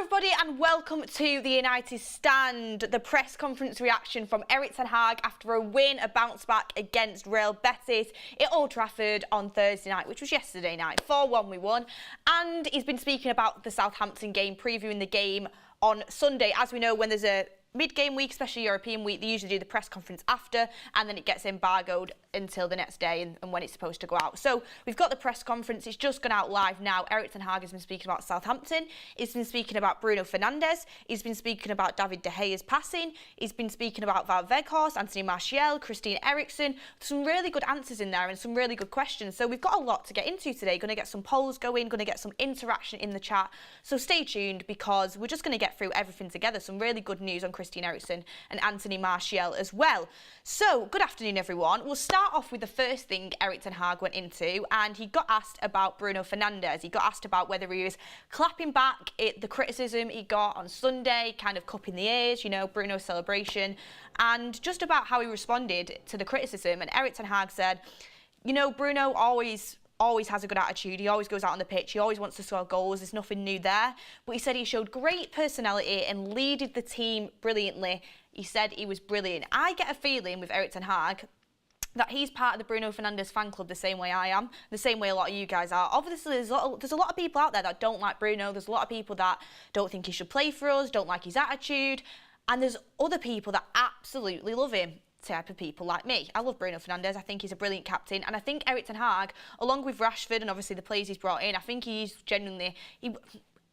Hello everybody and welcome to the United Stand. The press conference reaction from Erik ten Hag after a win, a bounce back against Real Betis at Old Trafford on Thursday night, which was yesterday night. 4-1 we won. And he's been speaking about the Southampton game, previewing the game on Sunday. As we know, when there's a mid-game week, especially European week, they usually do the press conference after and then it gets embargoed until the next day and when it's supposed to go out. So we've got the press conference, it's just gone out live now. Erik ten Hag has been speaking about Southampton, he's been speaking about Bruno Fernandes, he's been speaking about David De Gea's passing, he's been speaking about Weghorst, Anthony Martial, Christian Eriksen. Some really good answers in there and some really good questions. So we've got a lot to get into today. Going to get some polls going, going to get some interaction in the chat. So stay tuned because we're just going to get through everything together. Some really good news on Christian Eriksen and Anthony Martial as well. So good afternoon everyone. We'll start off with the first thing Erik ten Hag went into, and he got asked about Bruno Fernandes. He got asked about whether he was clapping back at the criticism he got on Sunday, kind of cupping the ears, you know, Bruno's celebration, and just about how he responded to the criticism. And Erik ten Hag said, you know, Bruno always has a good attitude. He always goes out on the pitch. He always wants to score goals. There's nothing new there. But he said he showed great personality and leaded the team brilliantly. He said he was brilliant. I get a feeling with Erik ten Hag that he's part of the Bruno Fernandes fan club the same way I am, the same way a lot of you guys are. Obviously, there's a lot of people out there that don't like Bruno. There's a lot of people that don't think he should play for us, don't like his attitude. And there's other people that absolutely love him. Type of people like me. I love Bruno Fernandes. I think he's a brilliant captain, and I think Erik ten Hag, along with Rashford and obviously the players he's brought in, I think he's genuinely.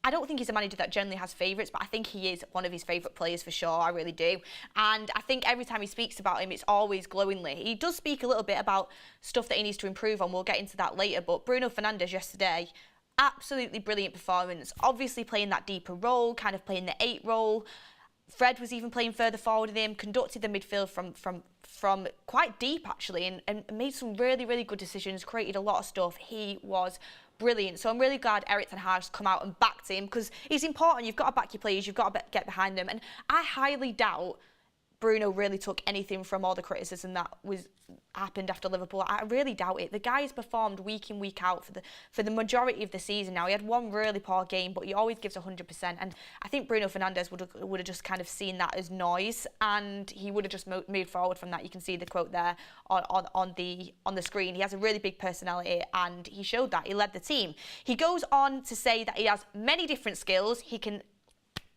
I don't think he's a manager that generally has favourites, but I think he is one of his favourite players for sure. I really do. And I think every time he speaks about him, it's always glowingly. He does speak a little bit about stuff that he needs to improve on. We'll get into that later. But Bruno Fernandes yesterday, absolutely brilliant performance. Obviously playing that deeper role, kind of playing the 8 role. Fred was even playing further forward with him, conducted the midfield from quite deep actually, and made some really, really good decisions, created a lot of stuff. He was brilliant. So I'm really glad Erik ten Hag's come out and backed him, because it's important. You've got to back your players, you've got to get behind them. And I highly doubt Bruno really took anything from all the criticism that happened after Liverpool. I really doubt it. The guy has performed week in, week out for the majority of the season now. He had one really poor game, but he always gives 100%. And I think Bruno Fernandes would have just kind of seen that as noise, and he would have just moved forward from that. You can see the quote there on the screen. He has a really big personality, and he showed that. He led the team. He goes on to say that he has many different skills. He can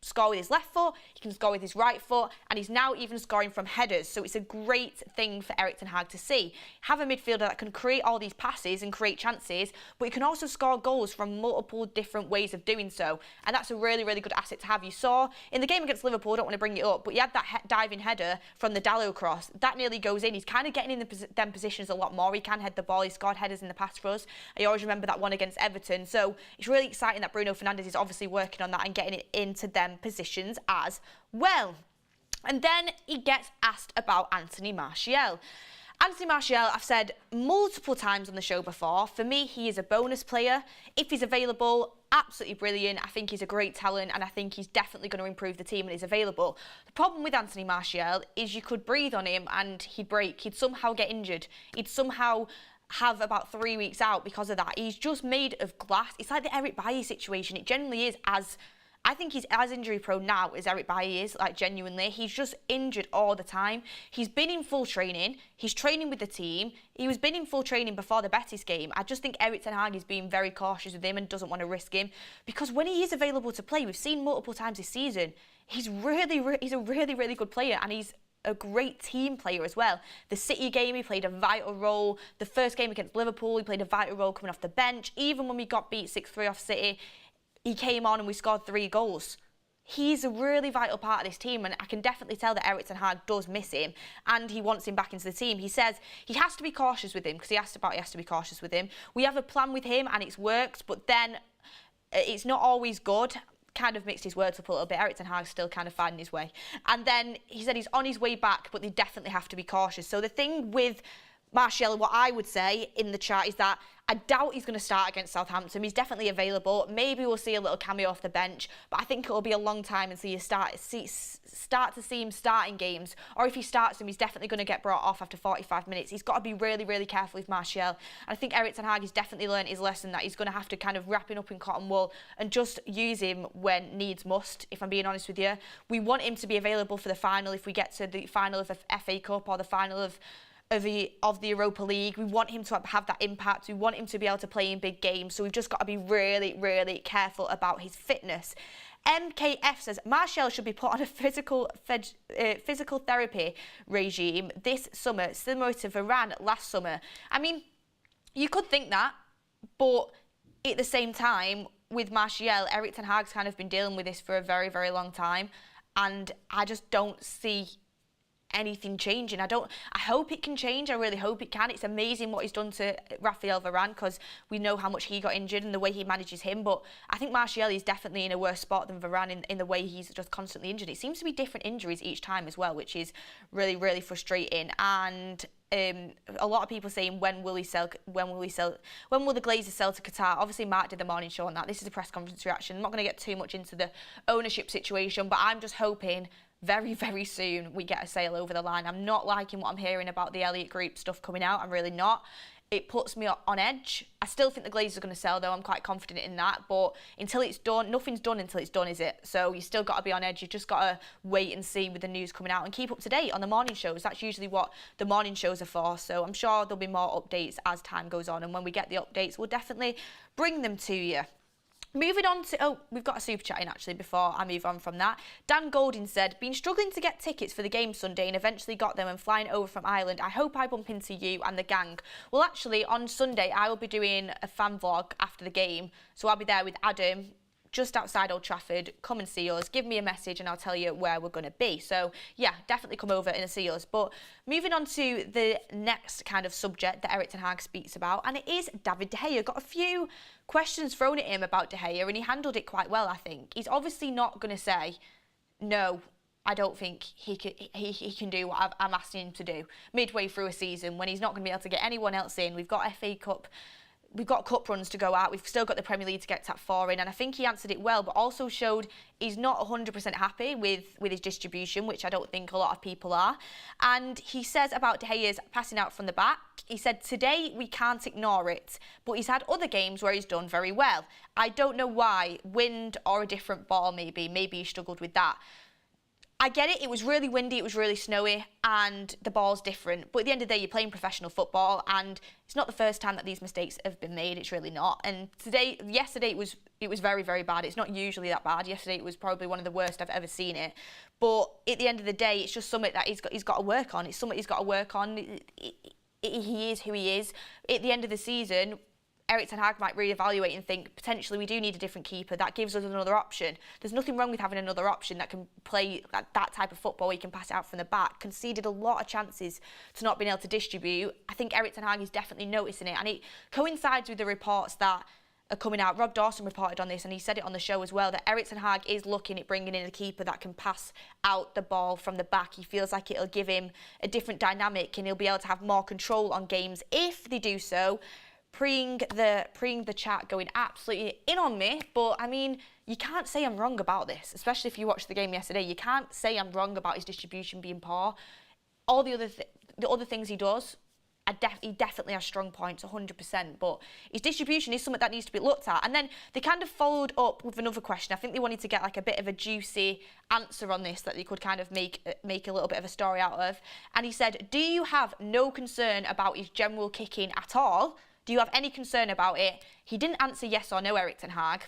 score with his left foot, he can score with his right foot, and he's now even scoring from headers. So it's a great thing for Erik ten Hag to see. Have a midfielder that can create all these passes and create chances, but he can also score goals from multiple different ways of doing so. And that's a really, really good asset to have. You saw in the game against Liverpool, I don't want to bring it up, but he had that diving header from the Dalot cross. That nearly goes in. He's kind of getting in them positions a lot more. He can head the ball. He scored headers in the past for us. I always remember that one against Everton. So it's really exciting that Bruno Fernandes is obviously working on that and getting it into them positions as well. And then he gets asked about Anthony Martial. Anthony Martial, I've said multiple times on the show before, for me he is a bonus player. If he's available, absolutely brilliant. I think he's a great talent, and I think he's definitely going to improve the team when he's available. The problem with Anthony Martial is you could breathe on him and he'd break. He'd somehow get injured. He'd somehow have about 3 weeks out because of that. He's just made of glass. It's like the Eric Bailly situation. It generally is I think he's as injury prone now as Eric Bailly is, like genuinely. He's just injured all the time. He's been in full training. He's training with the team. He was been in full training before the Betis game. I just think Erik ten Hag is being very cautious with him and doesn't want to risk him, because when he is available to play, we've seen multiple times this season, he's a really, really good player, and he's a great team player as well. The City game, he played a vital role. The first game against Liverpool, he played a vital role coming off the bench. Even when we got beat 6-3 off City, he came on and we scored 3 goals. He's a really vital part of this team, and I can definitely tell that Erik ten Hag does miss him and he wants him back into the team. He says he has to be cautious with him, because he has to be cautious with him. We have a plan with him and it's worked, but then it's not always good. Kind of mixed his words up a little bit. Erik ten Hag's still kind of finding his way. And then he said he's on his way back, but they definitely have to be cautious. So the thing with Martial, what I would say in the chat is that I doubt he's going to start against Southampton. He's definitely available. Maybe we'll see a little cameo off the bench, but I think it'll be a long time until you start to see him starting games. Or if he starts him, he's definitely going to get brought off after 45 minutes. He's got to be really, really careful with Martial. And I think Erik ten Hag has definitely learned his lesson that he's going to have to kind of wrap him up in cotton wool and just use him when needs must, if I'm being honest with you. We want him to be available for the final if we get to the final of the FA Cup or the final of the Europa League. We want him to have that impact. We want him to be able to play in big games. So we've just got to be really, really careful about his fitness. MKF says Martial should be put on a physical therapy regime this summer, similar to Varane last summer. I mean, you could think that, but at the same time, with Martial, Erik ten Hag's kind of been dealing with this for a very, very long time, and I just don't see anything changing. I hope it can change. I really hope it can. It's amazing what he's done to Raphael Varane, because we know how much he got injured and the way he manages him, but I think Martial is definitely in a worse spot than Varane in the way he's just constantly injured. It seems to be different injuries each time as well, which is really, really frustrating. And a lot of people saying when will the Glazers sell to Qatar? Obviously Mark did the morning show on that. This is a press conference reaction. I'm not going to get too much into the ownership situation, but I'm just hoping very, very soon we get a sale over the line. I'm not liking what I'm hearing about the Elliott Group stuff coming out. I'm really not. It puts me on edge. I still think the Glazers are going to sell, though. I'm quite confident in that. But until it's done, nothing's done until it's done, is it? So you still got to be on edge. You've just got to wait and see with the news coming out and keep up to date on the morning shows. That's usually what the morning shows are for. So I'm sure there'll be more updates as time goes on. And when we get the updates, we'll definitely bring them to you. Moving on to, we've got a super chat in actually before I move on from that. Dan Golding said, been struggling to get tickets for the game Sunday and eventually got them when flying over from Ireland. I hope I bump into you and the gang. Well, actually, on Sunday, I will be doing a fan vlog after the game. So I'll be there with Adam, just outside Old Trafford. Come and see us, give me a message and I'll tell you where we're going to be. So yeah, definitely come over and see us. But moving on to the next kind of subject that Erik ten Hag speaks about, and it is David De Gea. Got a few questions thrown at him about De Gea and he handled it quite well, I think. He's obviously not going to say, no, I don't think he can do what I'm asking him to do midway through a season when he's not going to be able to get anyone else in. We've got FA Cup. We've got cup runs to go out. We've still got the Premier League to get top 4 in. And I think he answered it well, but also showed he's not 100% happy with his distribution, which I don't think a lot of people are. And he says about De Gea's passing out from the back, he said, today we can't ignore it, but he's had other games where he's done very well. I don't know why, wind or a different ball maybe he struggled with that. I get it, it was really windy, it was really snowy, and the ball's different. But at the end of the day, you're playing professional football, and it's not the first time that these mistakes have been made, it's really not. And yesterday it was very, very bad. It's not usually that bad. Yesterday it was probably one of the worst I've ever seen it. But at the end of the day, it's just something that he's got to work on. It's something he's got to work on. He is who he is. At the end of the season, Erik ten Hag might reevaluate and think, potentially we do need a different keeper. That gives us another option. There's nothing wrong with having another option that can play that type of football where you can pass it out from the back. Conceded a lot of chances to not being able to distribute. I think Erik ten Hag is definitely noticing it, and it coincides with the reports that are coming out. Rob Dawson reported on this, and he said it on the show as well, that Erik ten Hag is looking at bringing in a keeper that can pass out the ball from the back. He feels like it'll give him a different dynamic, and he'll be able to have more control on games if they do so. Preing the chat going absolutely in on me, but I mean, you can't say I'm wrong about this, especially if you watched the game yesterday. You can't say I'm wrong about his distribution being poor. All the other things he does, he definitely has strong points, 100%, but his distribution is something that needs to be looked at. And then they kind of followed up with another question. I think they wanted to get like a bit of a juicy answer on this that they could kind of make a little bit of a story out of. And he said, do you have no concern about his general kicking at all? Do you have any concern about it? He didn't answer yes or no, Erik ten Hag,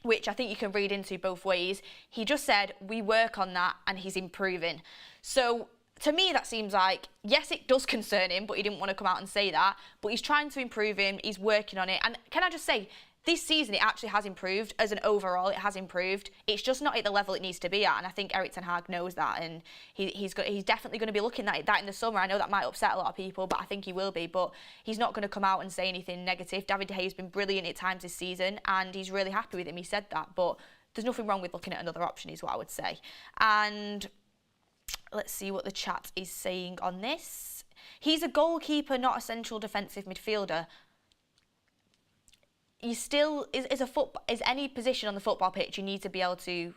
which I think you can read into both ways. He just said, we work on that and he's improving. So to me, that seems like, yes, it does concern him, but he didn't want to come out and say that. But he's trying to improve him. He's working on it. And can I just say, this season, it actually has improved. As an overall, it has improved. It's just not at the level it needs to be at. And I think Erik ten Hag knows that. And he's definitely going to be looking at that in the summer. I know that might upset a lot of people, but I think he will be. But he's not going to come out and say anything negative. David De Gea has been brilliant at times this season, and he's really happy with him. He said that. But there's nothing wrong with looking at another option, is what I would say. And let's see what the chat is saying on this. He's a goalkeeper, not a central defensive midfielder. You still, is any position on the football pitch, you need to be able to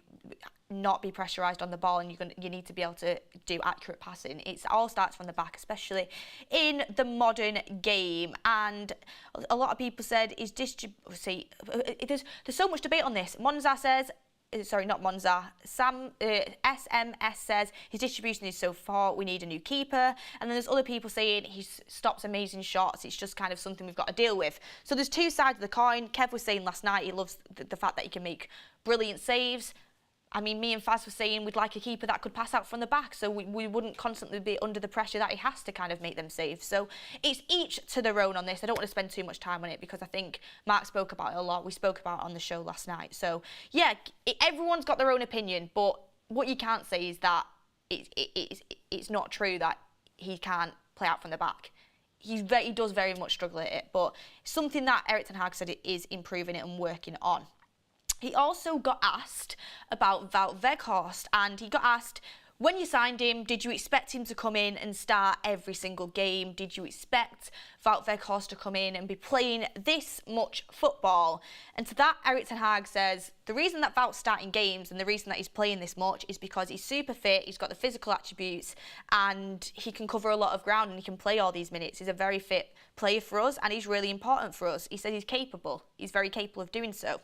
not be pressurised on the ball, and you need to be able to do accurate passing. It all starts from the back, especially in the modern game. And a lot of people said there's so much debate on this. Monza says, sorry, not Monza, SMS says his distribution is so far, we need a new keeper. And then there's other people saying he stops amazing shots, it's just kind of something we've got to deal with. So there's two sides of the coin. Kev was saying last night he loves the fact that he can make brilliant saves. I mean, me and Faz were saying we'd like a keeper that could pass out from the back, so we wouldn't constantly be under the pressure that he has to kind of make them saves. So it's each to their own on this. I don't want to spend too much time on it because I think Mark spoke about it a lot. We spoke about it on the show last night. So yeah, everyone's got their own opinion, but what you can't say is that it's not true that he can't play out from the back. He does very much struggle at it, but something that Erik ten Hag said it is improving it and working on. He also got asked about Weghorst, and he got asked, when you signed him, did you expect him to come in and start every single game? Did you expect Weghorst to come in and be playing this much football? And to that, Erik ten Hag says, the reason that Wout's starting games and the reason that he's playing this much is because he's super fit, he's got the physical attributes, and he can cover a lot of ground and he can play all these minutes. He's a very fit player for us, and he's really important for us. He said he's capable. He's very capable of doing so.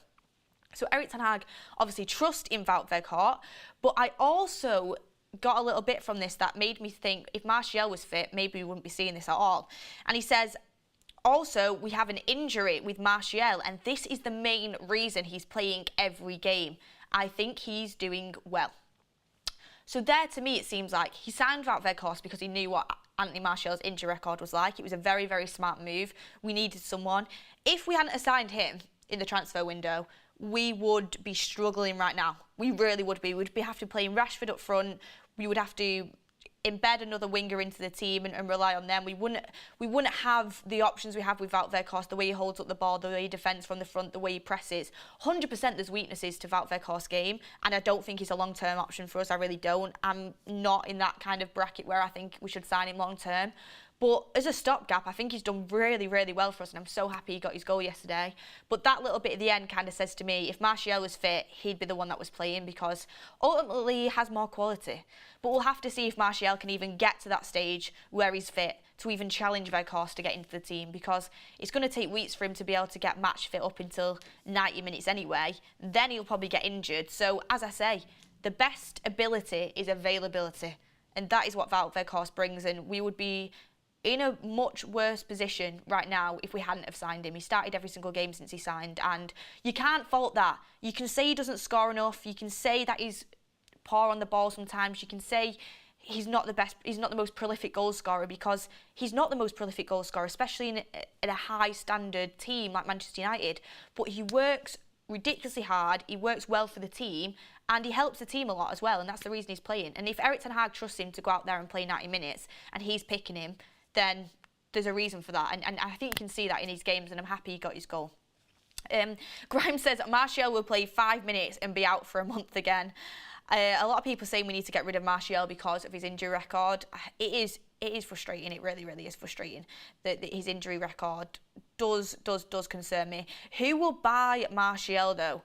So Erik ten Hag obviously trusts in Wout Weghorst, but I also got a little bit from this that made me think if Martial was fit, maybe we wouldn't be seeing this at all. And he says, also, we have an injury with Martial, and this is the main reason he's playing every game. I think he's doing well. So there, to me, it seems like he signed Wout Weghorst because he knew what Anthony Martial's injury record was like. It was a very, very smart move. We needed someone. If we hadn't assigned him in the transfer window, we would be struggling right now. We really would be. We'd have to play Rashford up front. We would have to embed another winger into the team and rely on them. We wouldn't have the options we have with Wout Weghorst, the way he holds up the ball, the way he defends from the front, the way he presses. 100% there's weaknesses to Wout Weghorst's game, and I don't think he's a long-term option for us. I really don't. I'm not in that kind of bracket where I think we should sign him long-term. But as a stopgap, I think he's done really, really well for us, and I'm so happy he got his goal yesterday. But that little bit at the end kind of says to me, if Martial was fit, he'd be the one that was playing, because ultimately he has more quality. But we'll have to see if Martial can even get to that stage where he's fit to even challenge Weghorst to get into the team, because it's going to take weeks for him to be able to get match fit up until 90 minutes anyway. Then he'll probably get injured. So, as I say, the best ability is availability, and that is what Wout Weghorst brings, and we would be in a much worse position right now if we hadn't have signed him. He started every single game since he signed, and you can't fault that. You can say he doesn't score enough, you can say that he's poor on the ball sometimes, you can say he's not the most prolific goal scorer, because he's not the most prolific goal scorer, especially in a high standard team like Manchester United. But he works ridiculously hard, he works well for the team, and he helps the team a lot as well, and that's the reason he's playing. And if Erik ten Hag trusts him to go out there and play 90 minutes and he's picking him, then there's a reason for that. And I think you can see that in his games, and I'm happy he got his goal. Grimes says Martial will play 5 minutes and be out for a month again. A lot of people saying we need to get rid of Martial because of his injury record. It is frustrating. It really, really is frustrating that his injury record does concern me. Who will buy Martial though?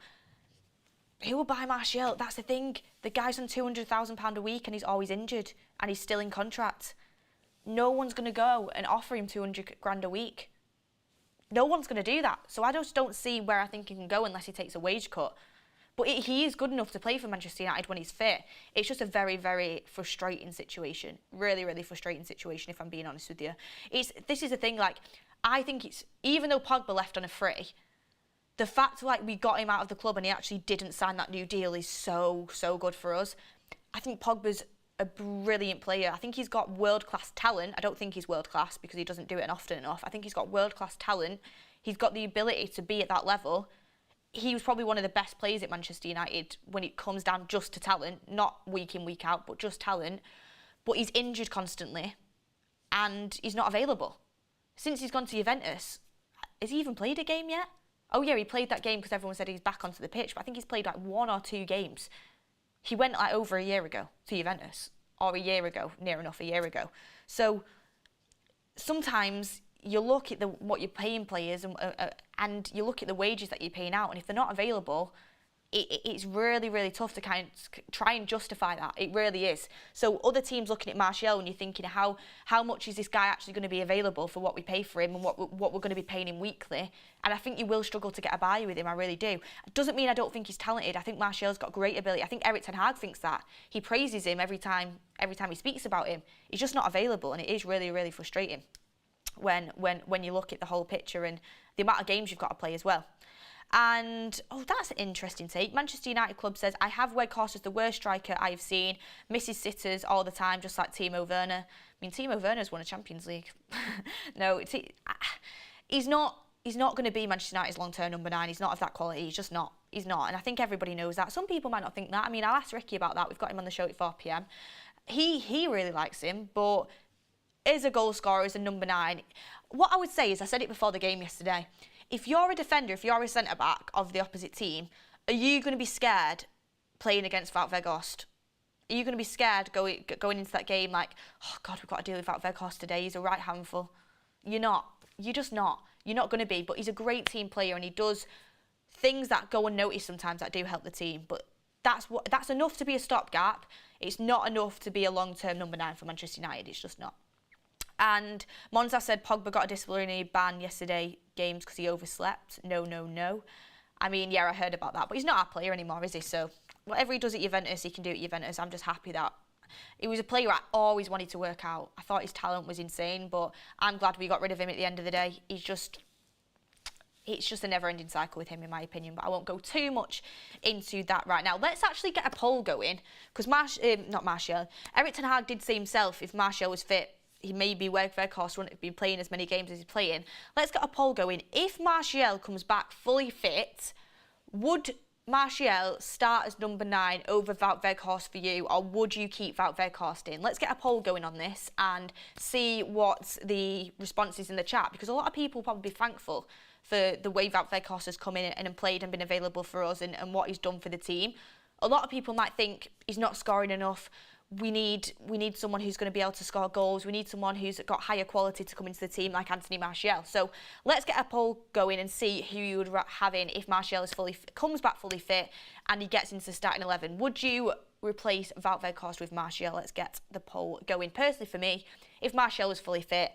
Who will buy Martial? That's the thing. The guy's on £200,000 a week and he's always injured and he's still in contract. No one's going to go and offer him 200 grand a week. No one's going to do that. So I just don't see where I think he can go unless he takes a wage cut. But he is good enough to play for Manchester United when he's fit. It's just a very, very frustrating situation. Really, really frustrating situation, if I'm being honest with you. This is the thing, like, I think it's, even though Pogba left on a free, the fact, like, we got him out of the club and he actually didn't sign that new deal is so, so good for us. I think Pogba's a brilliant player. I think he's got world-class talent. I don't think he's world-class because he doesn't do it often enough. I think he's got world-class talent. He's got the ability to be at that level. He was probably one of the best players at Manchester United when it comes down just to talent, not week in, week out, but just talent. But he's injured constantly and he's not available. Since he's gone to Juventus, has he even played a game yet? Oh yeah, he played that game because everyone said he's back onto the pitch, but I think he's played like 1 or 2 games. He went like over a year ago to Juventus, or a year ago, near enough a year ago. So sometimes you look at what you're paying players and you look at the wages that you're paying out, and if they're not available, it's really, really tough to kind of try and justify that. It really is. So other teams looking at Martial and you're thinking, how much is this guy actually going to be available for what we pay for him and what we're going to be paying him weekly? And I think you will struggle to get a buy with him. I really do. It doesn't mean I don't think he's talented. I think Martial's got great ability. I think Erik ten Hag thinks that. He praises him every time he speaks about him. He's just not available, and it is really, really frustrating when you look at the whole picture and the amount of games you've got to play as well. And, that's an interesting take. Manchester United Club says, I have Weghorst as the worst striker I've seen. Misses sitters all the time, just like Timo Werner. I mean, Timo Werner's won a Champions League. No, he's not going to be Manchester United's long-term number 9. He's not of that quality. He's just not. He's not. And I think everybody knows that. Some people might not think that. I mean, I'll ask Ricky about that. We've got him on the show at 4 p.m. He really likes him, but as a goal scorer, as a number 9, what I would say is, I said it before the game yesterday, if you're a defender, if you're a centre-back of the opposite team, are you going to be scared playing against Wout Weghorst? Are you going to be scared going into that game like, oh God, we've got to deal with Wout Weghorst today, he's a right handful? You're not. You're just not. You're not going to be, but he's a great team player and he does things that go unnoticed sometimes that do help the team, but that's enough to be a stopgap. It's not enough to be a long-term number 9 for Manchester United. It's just not. And Monza said Pogba got a disciplinary ban yesterday games because he overslept. No. I mean, yeah, I heard about that, but he's not our player anymore, is he? So whatever he does at Juventus, he can do at Juventus. I'm just happy that he was a player I always wanted to work out. I thought his talent was insane, but I'm glad we got rid of him at the end of the day. It's just a never-ending cycle with him, in my opinion, but I won't go too much into that right now. Let's actually get a poll going, because Erik ten Hag did say himself if Martial was fit, he maybe Weghorst wouldn't have been playing as many games as he's playing. Let's get a poll going. If Martial comes back fully fit, would Martial start as number 9 over Wout Weghorst for you, or would you keep Wout Weghorst in? Let's get a poll going on this and see what the response is in the chat, because a lot of people will probably be thankful for the way Wout Weghorst has come in and played and been available for us and what he's done for the team. A lot of people might think he's not scoring enough. We need someone who's going to be able to score goals. We need someone who's got higher quality to come into the team, like Anthony Martial. So let's get a poll going and see who you would have in if Martial comes back fully fit and he gets into the starting 11. Would you replace Wout Weghorst with Martial? Let's get the poll going. Personally, for me, if Martial was fully fit,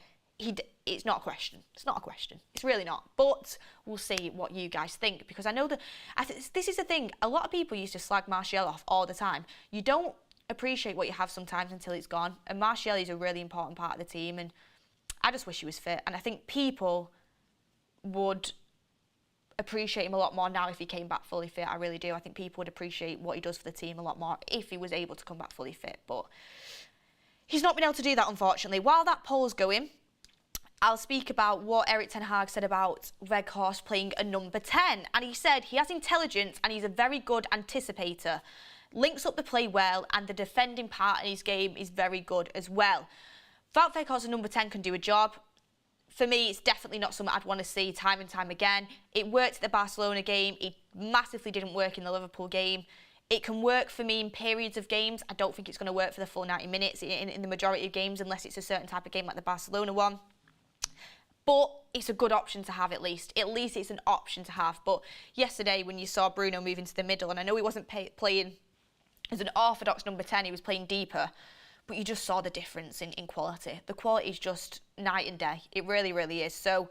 it's not a question. It's not a question. It's really not. But we'll see what you guys think, because I know that this is the thing. A lot of people used to slag Martial off all the time. You don't appreciate what you have sometimes until it's gone, and Martial is a really important part of the team, and I just wish he was fit, and I think people would appreciate him a lot more now if he came back fully fit. I really do. I think people would appreciate what he does for the team a lot more if he was able to come back fully fit, but he's not been able to do that, unfortunately. While that poll's going, I'll speak about what Erik ten Hag said about Weghorst playing a number 10, and he said he has intelligence and he's a very good anticipator. Links up the play well, and the defending part in his game is very good as well. Wout Weghorst, number 10, can do a job. For me, it's definitely not something I'd want to see time and time again. It worked at the Barcelona game. It massively didn't work in the Liverpool game. It can work for me in periods of games. I don't think it's going to work for the full 90 minutes in the majority of games, unless it's a certain type of game like the Barcelona one. But it's a good option to have at least. At least it's an option to have. But yesterday, when you saw Bruno move into the middle, and I know he wasn't playing as an orthodox number 10, he was playing deeper, but you just saw the difference in quality. The quality is just night and day. It really, really is. So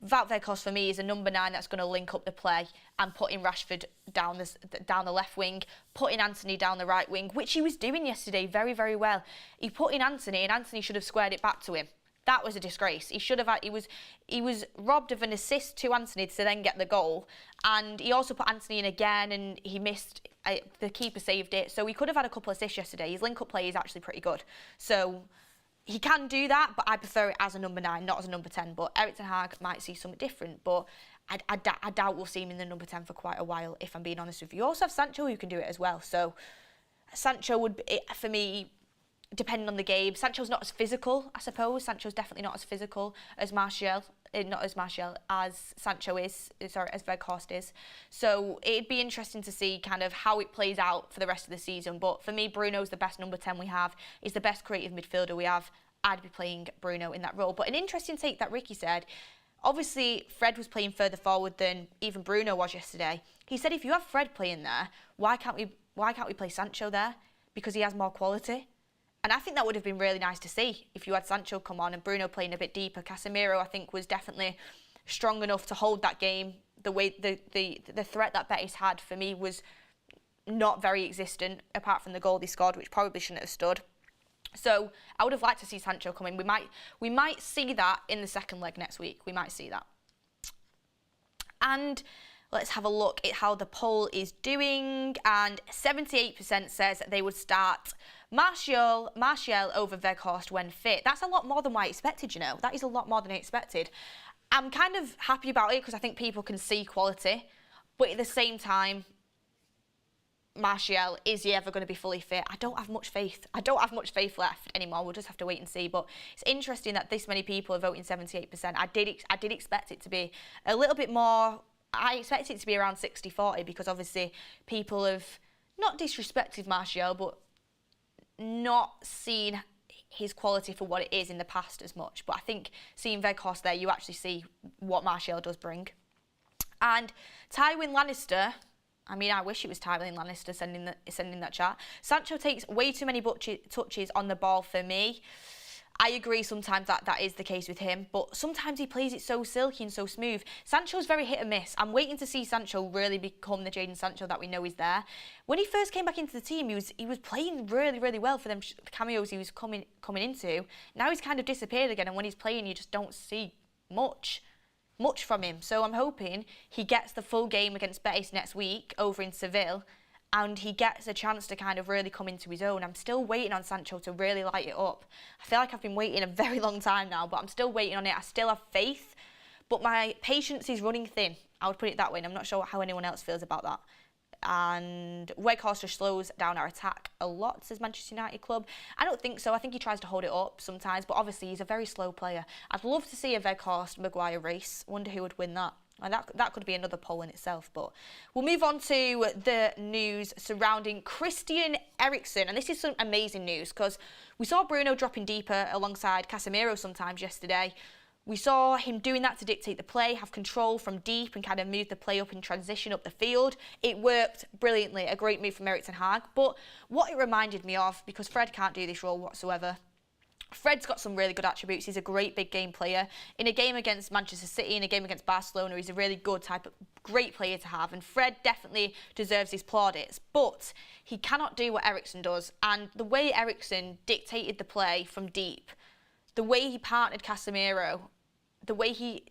Wout Weghorst for me is a number 9 that's going to link up the play and putting Rashford down the left wing, putting Anthony down the right wing, which he was doing yesterday very, very well. He put in Anthony, and Anthony should have squared it back to him. That was a disgrace. He should have. He was robbed of an assist to Anthony to then get the goal, and he also put Anthony in again, and he missed. The keeper saved it, so he could have had a couple of assists yesterday. His link-up play is actually pretty good, so he can do that. But I prefer it as a number 9, not as a number 10. But Erik ten Hag might see something different. But I doubt we'll see him in the number 10 for quite a while, if I'm being honest with you. You also have Sancho who can do it as well. So Sancho would be, for me, depending on the game. Sancho's not as physical, I suppose. Sancho's definitely not as physical as Martial. As Sancho is, as Weghorst is. So it'd be interesting to see kind of how it plays out for the rest of the season. But for me, Bruno's the best number 10 we have. He's the best creative midfielder we have. I'd be playing Bruno in that role. But an interesting take that Ricky said, obviously Fred was playing further forward than even Bruno was yesterday. He said if you have Fred playing there, why can't we play Sancho there? Because he has more quality. And I think that would have been really nice to see if you had Sancho come on and Bruno playing a bit deeper. Casemiro, I think, was definitely strong enough to hold that game. The way the threat that Betis had for me was not very existent, apart from the goal they scored, which probably shouldn't have stood. So I would have liked to see Sancho come in. We might see that in the second leg next week. We might see that. And let's have a look at how the poll is doing. And 78% says that they would start Martial over Weghorst when fit. That's a lot more than what I expected, you know. That is a lot more than I expected. I'm kind of happy about it because I think people can see quality. But at the same time, Martial, is he ever going to be fully fit? I don't have much faith. I don't have much faith left anymore. We'll just have to wait and see. But it's interesting that this many people are voting 78%. I did expect it to be a little bit more. I expected it to be around 60-40 because obviously people have not disrespected Martial, but not seen his quality for what it is in the past as much. But I think seeing Weghorst there, you actually see what Martial does bring. And Tywin Lannister, I mean, I wish it was Tywin Lannister sending that chat. Sancho takes way too many touches on the ball for me. I agree sometimes that is the case with him, but sometimes he plays it so silky and so smooth. Sancho's very hit and miss. I'm waiting to see Sancho really become the Jadon Sancho that we know is there. When he first came back into the team, he was playing really, really well for them cameos he was coming into. Now he's kind of disappeared again, and when he's playing, you just don't see much from him. So I'm hoping he gets the full game against Betis next week over in Seville, and he gets a chance to kind of really come into his own. I'm still waiting on Sancho to really light it up. I feel like I've been waiting a very long time now, but I'm still waiting on it. I still have faith, but my patience is running thin. I would put it that way, and I'm not sure how anyone else feels about that. And Weghorst just slows down our attack a lot, says Manchester United Club. I don't think so. I think he tries to hold it up sometimes, but obviously he's a very slow player. I'd love to see a Weghorst-Maguire race. Wonder who would win that. And that could be another poll in itself, but we'll move on to the news surrounding Christian Eriksen. And this is some amazing news because we saw Bruno dropping deeper alongside Casemiro sometimes yesterday. We saw him doing that to dictate the play, have control from deep and kind of move the play up in transition up the field. It worked brilliantly, a great move from HAG. But what it reminded me of, because Fred can't do this role whatsoever, Fred's got some really good attributes. He's a great big game player. In a game against Manchester City, in a game against Barcelona, he's a really good type of great player to have. And Fred definitely deserves his plaudits. But he cannot do what Eriksen does. And the way Eriksen dictated the play from deep, the way he partnered Casemiro, the way he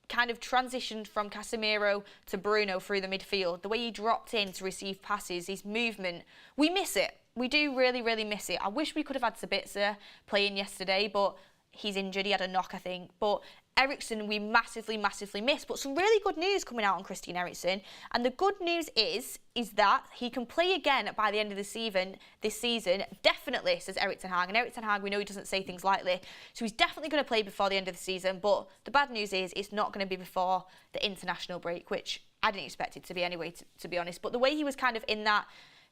kind of transitioned from Casemiro to Bruno through the midfield, the way he dropped in to receive passes, his movement, we miss it. We do really, really miss it. I wish we could have had Sabitzer playing yesterday, but he's injured. He had a knock, I think. But Eriksen, we massively, massively miss. But some really good news coming out on Christian Eriksen. And the good news is that he can play again by the end of the season, this season. Definitely, says Eriksen HAG. And Eriksen HAG, we know he doesn't say things lightly. So he's definitely going to play before the end of the season. But the bad news is it's not going to be before the international break, which I didn't expect it to be anyway, to be honest. But the way he was kind of in that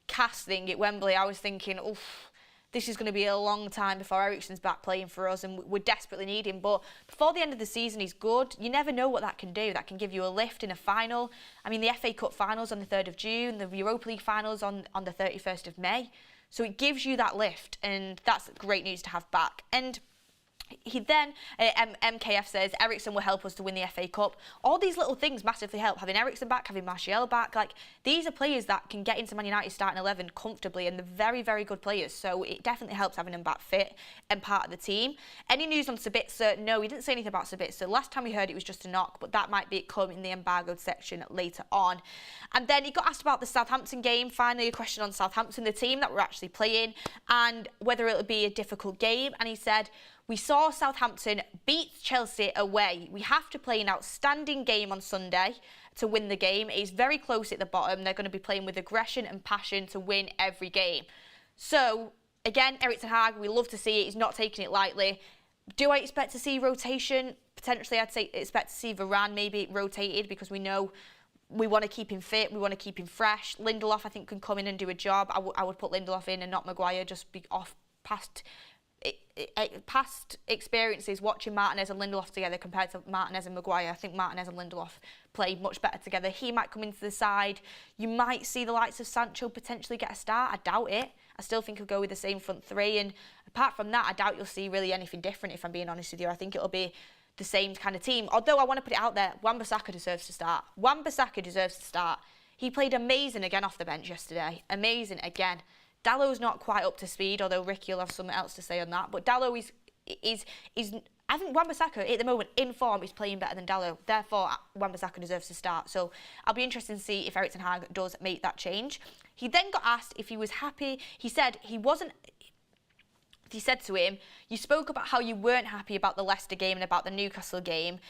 cast thing at Wembley, I was thinking, oof, this is going to be a long time before Eriksen's back playing for us, and we desperately need him. But before the end of the season, he's good. You never know what that can do. That can give you a lift in a final. I mean, the FA Cup finals on the 3rd of June, the Europa League finals on the 31st of May. So it gives you that lift, and that's great news to have back. And he then, MKF says, Eriksen will help us to win the FA Cup. All these little things massively help. Having Eriksen back, having Martial back, like, these are players that can get into Man United starting 11 comfortably, and they're very, very good players. So it definitely helps having them back fit and part of the team. Any news on Sabitzer? No, he didn't say anything about Sabitzer. Last time we heard it was just a knock, but that might be it coming in the embargoed section later on. And then he got asked about the Southampton game. Finally, a question on Southampton, the team that we're actually playing, and whether it'll be a difficult game. And he said, we saw Southampton beat Chelsea away. We have to play an outstanding game on Sunday to win the game. It is very close at the bottom. They're going to be playing with aggression and passion to win every game. So, again, Eriksen HAG, we love to see it. He's not taking it lightly. Do I expect to see rotation? Potentially, I'd say expect to see Varane maybe rotated, because we know we want to keep him fit. We want to keep him fresh. Lindelof, I think, can come in and do a job. I would put Lindelof in and not Maguire, just be off past past experiences watching Martinez and Lindelof together compared to Martinez and Maguire. I think Martinez and Lindelof play much better together. He might come into the side. You might see the likes of Sancho potentially get a start. I doubt it. I still think he'll go with the same front three. And apart from that, I doubt you'll see really anything different, if I'm being honest with you. I think it'll be the same kind of team. Although I want to put it out there, Wan-Bissaka deserves to start. Wan-Bissaka deserves to start. He played amazing again off the bench yesterday. Amazing again. Dallow's not quite up to speed, although Ricky will have something else to say on that. But Dallow is I think Wan-Bissaka at the moment in form is playing better than Dallow. Therefore, Wan-Bissaka deserves to start. So I'll be interested to see if Erik ten Hag does make that change. He then got asked if he was happy. He said he wasn't. He said to him, "You spoke about how you weren't happy about the Leicester game and about the Newcastle game.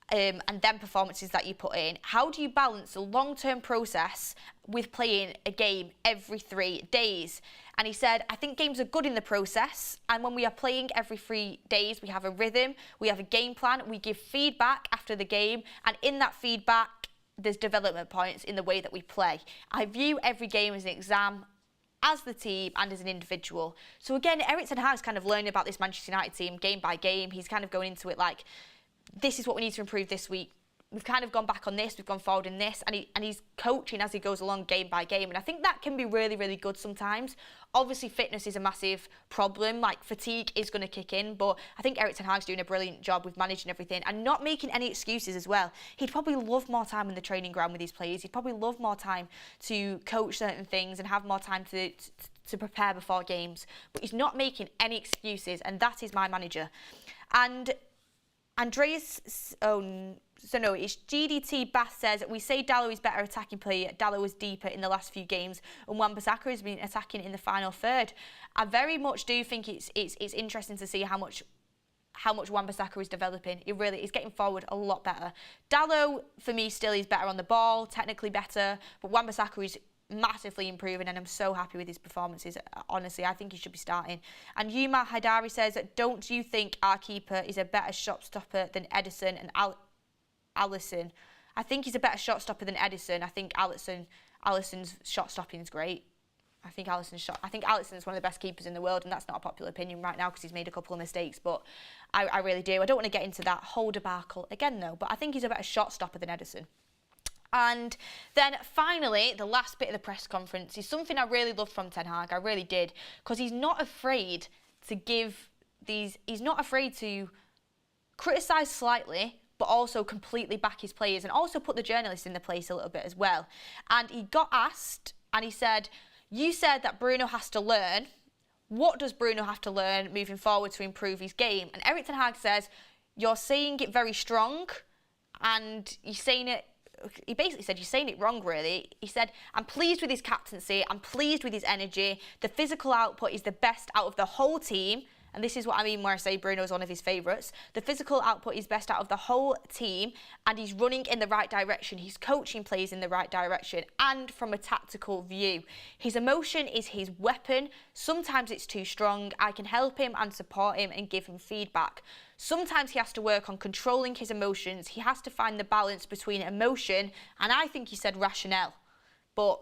And then performances that you put in. How do you balance the long-term process with playing a game every 3 days?" And he said, "I think games are good in the process. And when we are playing every 3 days, we have a rhythm, we have a game plan, we give feedback after the game. And in that feedback, there's development points in the way that we play. I view every game as an exam as the team and as an individual." So again, Erik ten Hag's kind of learning about this Manchester United team game by game. He's kind of going into it like, this is what we need to improve this week. We've kind of gone back on this, we've gone forward in this, and he's coaching as he goes along game by game. And I think that can be really, really good sometimes. Obviously, fitness is a massive problem, like fatigue is going to kick in, but I think Erik ten Hag's doing a brilliant job with managing everything and not making any excuses as well. He'd probably love more time in the training ground with his players. He'd probably love more time to coach certain things and have more time to prepare before games. But he's not making any excuses, and that is my manager. And it's GDT Bass says, "We say Dallow is better attacking player. Dallow is deeper in the last few games, and Wan-Bissaka has been attacking in the final third." I very much do think it's interesting to see how much Wan-Bissaka is developing. It really is getting forward a lot better. Dallow, for me, still is better on the ball, technically better, but Wan-Bissaka is massively improving, and I'm so happy with his performances. Honestly, I think he should be starting. And Yuma Haidari says, "Don't you think our keeper is a better shot stopper than Ederson and Alisson?" I think he's a better shot stopper than Ederson. I think Alisson's shot stopping is great. I think Alisson's one of the best keepers in the world, and that's not a popular opinion right now because he's made a couple of mistakes, but I really do. I don't want to get into that whole debacle again though, but I think he's a better shot stopper than Ederson. And then finally, the last bit of the press conference is something I really loved from Ten Hag. I really did, because he's not afraid to criticise slightly, but also completely back his players and also put the journalists in the place a little bit as well. And he got asked, and he said, "You said that Bruno has to learn. What does Bruno have to learn moving forward to improve his game?" And Erik ten Hag says, "You're saying it very strong, and you're saying it." He basically said, "You're saying it wrong, really." He said, "I'm pleased with his captaincy. I'm pleased with his energy. The physical output is the best out of the whole team." And this is what I mean when I say Bruno is one of his favourites. "The physical output is best out of the whole team, and he's running in the right direction. He's coaching players in the right direction, and from a tactical view. His emotion is his weapon. Sometimes it's too strong. I can help him and support him and give him feedback. Sometimes he has to work on controlling his emotions. He has to find the balance between emotion," and I think he said rationale. But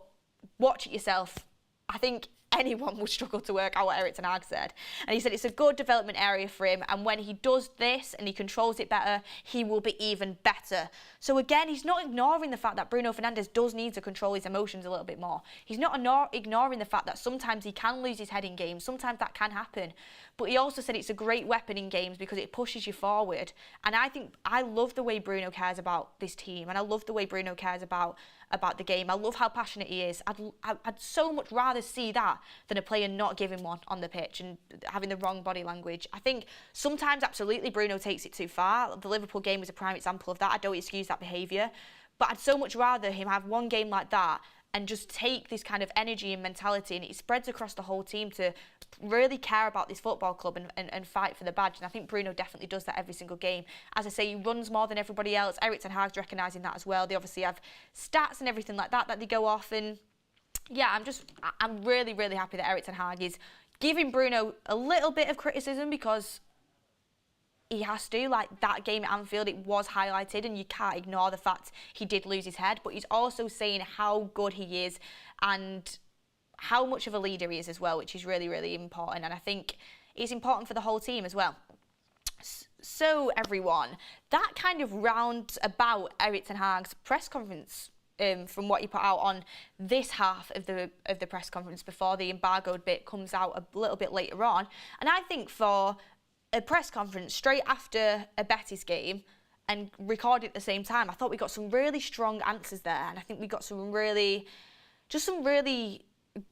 watch it yourself. I think anyone would struggle to work out what Erik ten Hag said. And he said it's a good development area for him, and when he does this and he controls it better, he will be even better. So again, he's not ignoring the fact that Bruno Fernandes does need to control his emotions a little bit more. He's not ignoring the fact that sometimes he can lose his head in games. Sometimes that can happen. But he also said it's a great weapon in games because it pushes you forward. And I love the way Bruno cares about this team, and I love the way Bruno cares about the game. I love how passionate he is. I'd so much rather see that than a player not giving one on the pitch and having the wrong body language. I think sometimes, absolutely, Bruno takes it too far. The Liverpool game was a prime example of that. I don't excuse that behaviour. But I'd so much rather him have one game like that and just take this kind of energy and mentality, and it spreads across the whole team to really care about this football club and fight for the badge. And I think Bruno definitely does that every single game. As I say, he runs more than everybody else. Erik ten Hag's recognising that as well. They obviously have stats and everything like that they go off. And yeah, I'm really, really happy that Erik ten Hag is giving Bruno a little bit of criticism, because he has to. Like that game at Anfield, it was highlighted, and you can't ignore the fact he did lose his head. But he's also saying how good he is and how much of a leader he is as well, which is really, really important. And I think is important for the whole team as well. So everyone, that kind of rounds about Erik ten Hag's press conference from what he put out on this half of the press conference before the embargoed bit comes out a little bit later on. And I think for a press conference straight after a Betis game and recorded at the same time, I thought we got some really strong answers there, and I think we got some really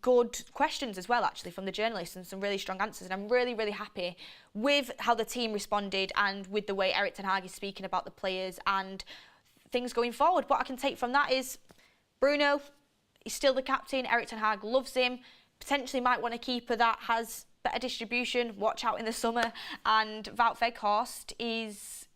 good questions as well, actually, from the journalists, and some really strong answers. And I'm really, really happy with how the team responded and with the way Erik ten Hag is speaking about the players and things going forward. What I can take from that is Bruno is still the captain. Erik ten Hag loves him. Potentially might want a keeper that has better distribution. Watch out in the summer. And Wout Weghorst is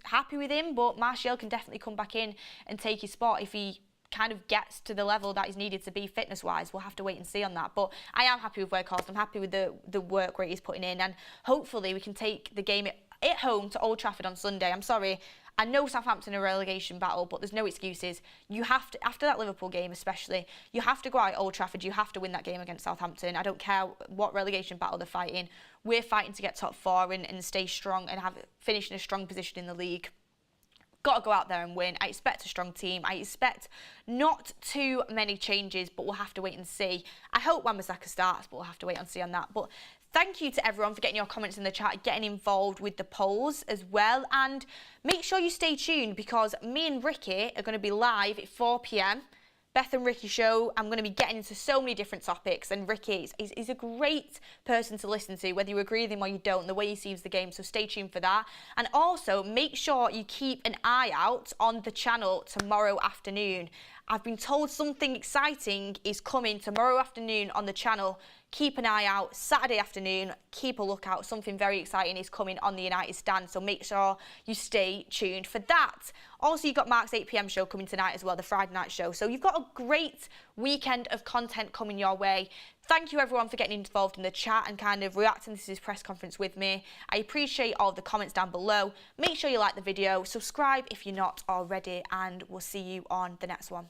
happy with him, but Martial can definitely come back in and take his spot if he kind of gets to the level that he's needed to be fitness-wise. We'll have to wait and see on that. But I am happy with Weghorst. I'm happy with the work rate he's putting in, and hopefully we can take the game at home to Old Trafford on Sunday. I'm sorry, I know Southampton are a relegation battle, but there's no excuses. You have to, after that Liverpool game especially, you have to go out at Old Trafford. You have to win that game against Southampton. I don't care what relegation battle they're fighting. We're fighting to get top four and stay strong and finish in a strong position in the league. Got to go out there and win. I expect a strong team. I expect not too many changes, but we'll have to wait and see. I hope Wan-Bissaka starts, but we'll have to wait and see on that. But thank you to everyone for getting your comments in the chat, getting involved with the polls as well. And make sure you stay tuned, because me and Ricky are going to be live at 4 p.m. Beth and Ricky show. I'm going to be getting into so many different topics, and Ricky is a great person to listen to, whether you agree with him or you don't, the way he sees the game, so stay tuned for that. And also make sure you keep an eye out on the channel tomorrow afternoon. I've been told something exciting is coming tomorrow afternoon on the channel. Keep an eye out. Saturday afternoon, keep a lookout. Something very exciting is coming on the United stand, so make sure you stay tuned for that. Also, you've got Mark's 8 p.m. show coming tonight as well, the Friday night show. So you've got a great weekend of content coming your way. Thank you, everyone, for getting involved in the chat and kind of reacting to this press conference with me. I appreciate all the comments down below. Make sure you like the video, subscribe if you're not already, and we'll see you on the next one.